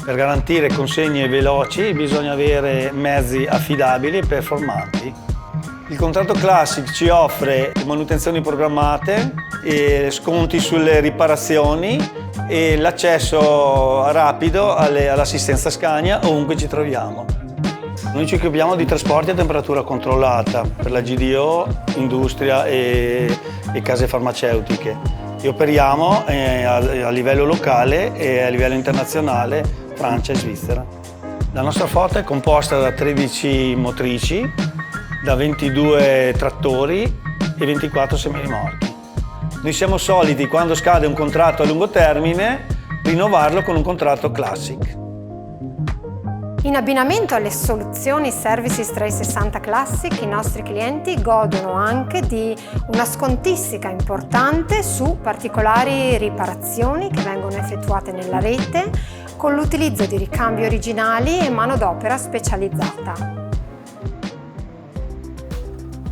Per garantire consegne veloci bisogna avere mezzi affidabili e performanti. Il contratto Classic ci offre manutenzioni programmate, e sconti sulle riparazioni e l'accesso rapido all'assistenza Scania ovunque ci troviamo. Noi ci occupiamo di trasporti a temperatura controllata per la GDO, industria e case farmaceutiche. E operiamo a livello locale e a livello internazionale, Francia e Svizzera. La nostra flotta è composta da 13 motrici, da 22 trattori e 24 semirimorchi. Noi siamo soliti, quando scade un contratto a lungo termine, rinnovarlo con un contratto Classic. In abbinamento alle soluzioni Services 360 Classic, i nostri clienti godono anche di una scontistica importante su particolari riparazioni che vengono effettuate nella rete, con l'utilizzo di ricambi originali e manodopera specializzata.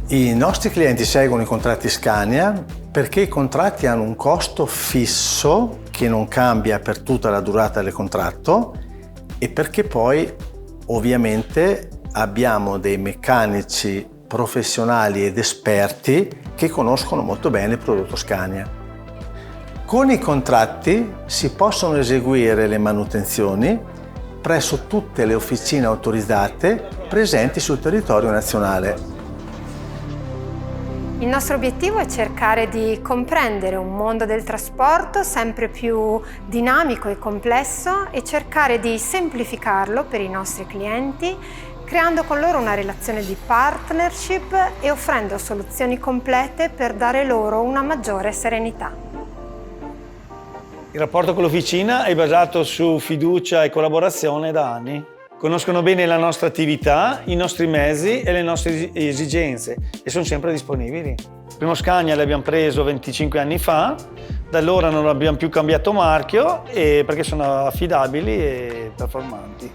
I nostri clienti seguono i contratti Scania perché i contratti hanno un costo fisso che non cambia per tutta la durata del contratto e perché poi ovviamente abbiamo dei meccanici professionali ed esperti che conoscono molto bene il prodotto Scania. Con i contratti si possono eseguire le manutenzioni presso tutte le officine autorizzate presenti sul territorio nazionale. Il nostro obiettivo è cercare di comprendere un mondo del trasporto sempre più dinamico e complesso e cercare di semplificarlo per i nostri clienti, creando con loro una relazione di partnership e offrendo soluzioni complete per dare loro una maggiore serenità. Il rapporto con l'officina è basato su fiducia e collaborazione da anni. Conoscono bene la nostra attività, i nostri mezzi e le nostre esigenze e sono sempre disponibili. Il primo Scania l'abbiamo preso 25 anni fa, da allora non abbiamo più cambiato marchio perché sono affidabili e performanti.